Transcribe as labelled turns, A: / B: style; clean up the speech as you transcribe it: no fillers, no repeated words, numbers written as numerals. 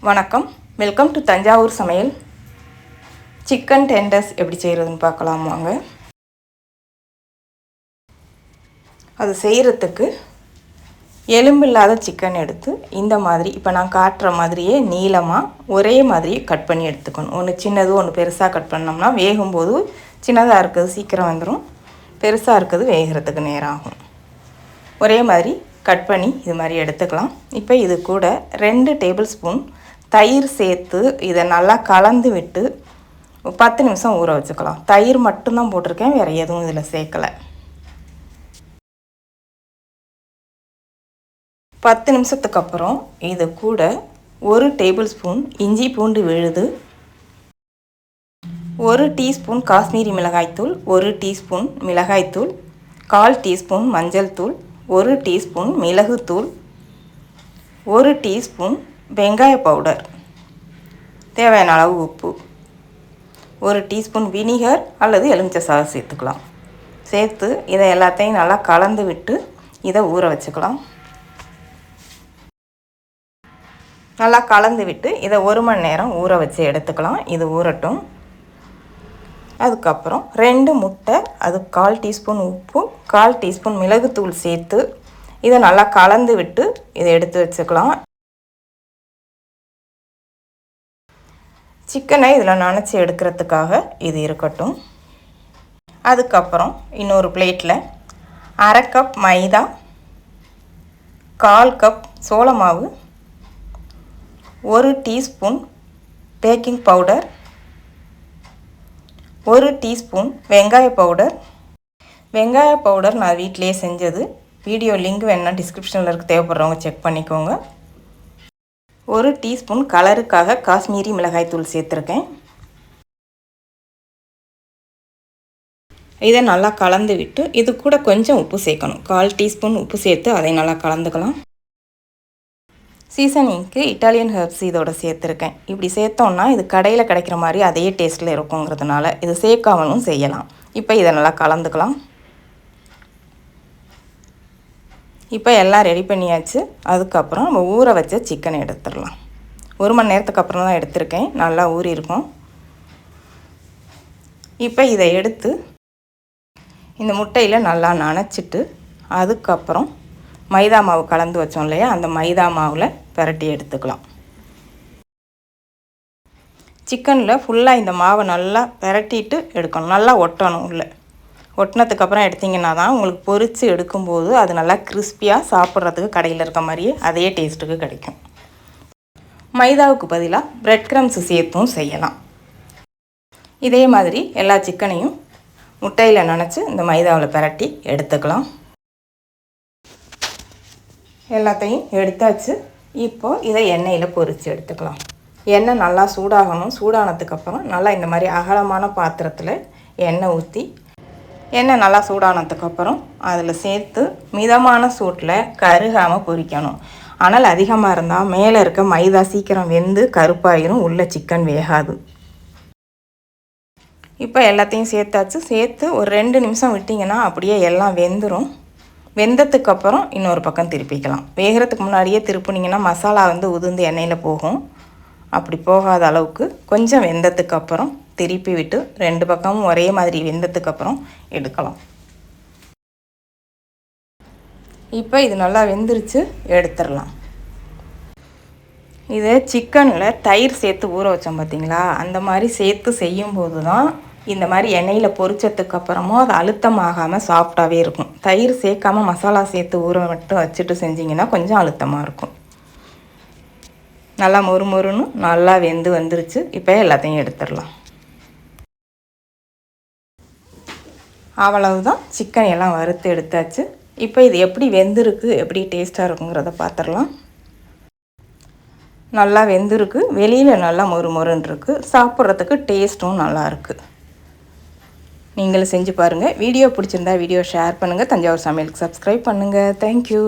A: வணக்கம், welcome to Thanjavur சமையல். Chicken tenders எப்படி செய்கிறதுன்னு பார்க்கலாம் வாங்க. அது செய்கிறதுக்கு எலும்பில்லாத சிக்கன் எடுத்து இந்த மாதிரி இப்போ நான் காட்டுற மாதிரியே நீளமாக ஒரே மாதிரி கட் பண்ணி எடுத்துக்கணும். ஒன்று சின்னது ஒன்று பெருசாக கட் பண்ணோம்னா வேகும்போது சின்னதாக இருக்கிறது சீக்கிரம் வந்துடும், பெருசாக இருக்கிறது வேகிறதுக்கு நேரம் ஆகும். ஒரே மாதிரி கட் பண்ணி இது மாதிரி எடுத்துக்கலாம். இப்போ இது கூட 2 டேபிள் ஸ்பூன் தயிர் சேர்த்து இதை நல்லா கலந்து விட்டு 10 நிமிஷம் ஊற வச்சுக்கலாம். தயிர் மட்டும்தான் போட்டிருக்கேன், வேறு எதுவும் இதில் சேர்க்கலை. 10 நிமிஷத்துக்கு அப்புறம் இது கூட 1 டேபிள் ஸ்பூன் இஞ்சி பூண்டு விழுது, 1 டீஸ்பூன் காஷ்மீரி மிளகாய்த்தூள், 1 டீஸ்பூன் மிளகாய்த்தூள், 1/4 டீஸ்பூன் மஞ்சள் தூள், 1 டீஸ்பூன் மிளகுத்தூள், 1 டீஸ்பூன் வெங்காய பவுடர், தேவையான அளவு உப்பு, 1 டீஸ்பூன் வினிகர் அல்லது எலுமிச்சை சாறு சேர்த்துக்கலாம். சேர்த்து இதை எல்லாத்தையும் நல்லா கலந்து விட்டு இதை ஊற வச்சுக்கலாம். நல்லா கலந்து விட்டு இதை 1 மணி நேரம் ஊற வச்சு எடுத்துக்கலாம். இது ஊறட்டும். அதுக்கப்புறம் 2 முட்டை, அது 1/4 டீஸ்பூன் உப்பு, 1/4 டீஸ்பூன் மிளகுத்தூள் சேர்த்து இதை நல்லா கலந்து விட்டு இதை எடுத்து வச்சுக்கலாம். சிக்கனை இதில் நனைச்சி எடுக்கிறதுக்காக இது இருக்கட்டும். அதுக்கப்புறம் இன்னொரு பிளேட்டில் 1/2 கப் மைதா, 1/4 கப் சோள மாவு, 1 டீஸ்பூன் பேக்கிங் பவுடர், 1 டீஸ்பூன் வெங்காய பவுடர். வெங்காய பவுடர் நான் வீட்டிலே செஞ்சது, வீடியோ லிங்க் வேணுன்னா டிஸ்கிரிப்ஷனில் இருக்க, தேவைப்படுறவங்க செக் பண்ணிக்கோங்க. 1 டீஸ்பூன் கலருக்காக காஷ்மீரி மிளகாய்த்தூள் சேர்த்துருக்கேன். இதை நல்லா கலந்து விட்டு இது கூட கொஞ்சம் உப்பு சேர்க்கணும். 1/4 டீஸ்பூன் உப்பு சேர்த்து அதை நல்லா கலந்துக்கலாம். சீசனிங்க்கு இட்டாலியன் ஹெர்ப்ஸ் இதோட சேர்த்துருக்கேன். இப்படி சேர்த்தோன்னா இது கடையில் கிடைக்கிற மாதிரி அதே டேஸ்ட்டில் இருக்குங்கிறதுனால இது சேர்க்காமலும் செய்யலாம். இப்போ இதை நல்லா கலந்துக்கலாம். இப்போ எல்லாம் ரெடி பண்ணியாச்சு. அதுக்கப்புறம் நம்ம ஊற வச்ச சிக்கனை எடுத்துடலாம். 1 மணி நேரத்துக்கு அப்புறம் தான் எடுத்திருக்கேன், நல்லா ஊறி இருக்கும். இப்போ இதை எடுத்து இந்த முட்டையில் நல்லா நனைச்சிட்டு அதுக்கப்புறம் மைதா மாவு கலந்து வச்சோம் இல்லையா, அந்த மைதா மாவில் பிரட்டி எடுத்துக்கலாம். சிக்கனில் ஃபுல்லாக இந்த மாவை நல்லா பிரட்டிட்டு எடுக்கணும். நல்லா ஒட்டணும். உள்ள ஒட்டினதுக்கப்புறம் எடுத்திங்கன்னா தான் உங்களுக்கு பொரித்து எடுக்கும்போது அது நல்லா கிறிஸ்பியாக சாப்பிட்றதுக்கு கடையில் இருக்க மாதிரியே அதே டேஸ்ட்டுக்கு கிடைக்கும். மைதாவுக்கு பதிலாக பிரெட் க்ரம்ஸ் சேர்த்தும் செய்யலாம். இதே மாதிரி எல்லா சிக்கனையும் முட்டையில் நனைச்சி இந்த மைதாவில் பிரட்டி எடுத்துக்கலாம். எல்லாத்தையும் எடுத்தாச்சு. இப்போது இதை எண்ணெயில் பொரித்து எடுத்துக்கலாம். எண்ணெய் நல்லா சூடாகணும். சூடானதுக்கப்புறம் நல்லா இந்த மாதிரி அகலமான பாத்திரத்தில் எண்ணெய் ஊற்றி எண்ணெய் நல்லா சூடானதுக்கப்புறம் அதில் சேர்த்து மிதமான சூட்டில் கருகாமல் பொரிக்கணும். அனல் அதிகமாக இருந்தால் மேலே இருக்க மைதா சீக்கிரம் வெந்து கருப்பாயிரும், உள்ள சிக்கன் வேகாது. இப்போ எல்லாத்தையும் சேர்த்தாச்சு. சேர்த்து ஒரு 2 நிமிஷம் விட்டிங்கன்னா அப்படியே எல்லாம் வெந்துடும். வெந்ததுக்கப்புறம் இன்னொரு பக்கம் திருப்பிக்கலாம். வேகிறதுக்கு முன்னாடியே திருப்பினீங்கன்னா மசாலா உதிர்ந்து எண்ணெயில் போகும். அப்படி போகாத அளவுக்கு கொஞ்சம் வெந்ததுக்கப்புறம் திருப்பி விட்டு 2 பக்கமும் ஒரே மாதிரி வெந்ததுக்கப்புறம் எடுக்கலாம். இப்போ இது நல்லா வெந்துருச்சு, எடுத்துடலாம். இது சிக்கனில் தயிர் சேர்த்து ஊற வச்சோம் பார்த்திங்களா, அந்த மாதிரி சேர்த்து செய்யும்போது தான் இந்த மாதிரி எண்ணெயில் பொரிச்சதுக்கப்புறமும் அது அழுத்தமாகாமல் சாஃப்டாகவே இருக்கும். தயிர் சேர்க்காமல் மசாலா சேர்த்து ஊற மட்டும் வச்சுட்டு செஞ்சிங்கன்னா கொஞ்சம் அழுத்தமாக இருக்கும். நல்லா மொறுமொறுன்னு நல்லா வெந்து வந்துருச்சு. இப்போ எல்லாத்தையும் எடுத்துடலாம். அவ்வளவுதான், சிக்கன் எல்லாம் வறுத்து எடுத்தாச்சு. இப்போ இது எப்படி வெந்திருக்கு, எப்படி டேஸ்ட்டாக இருக்குங்கிறத பார்த்துடலாம். நல்லா வெந்திருக்கு, வெளியில் நல்லா மொறுமொறுன்னு இருக்குது, சாப்பிட்றதுக்கு டேஸ்ட்டும் நல்லாயிருக்கு. நீங்களும் செஞ்சு பாருங்கள். வீடியோ பிடிச்சிருந்தா வீடியோ ஷேர் பண்ணுங்கள். தஞ்சாவூர் சமையலுக்கு சப்ஸ்கிரைப் பண்ணுங்கள். தேங்க்யூ.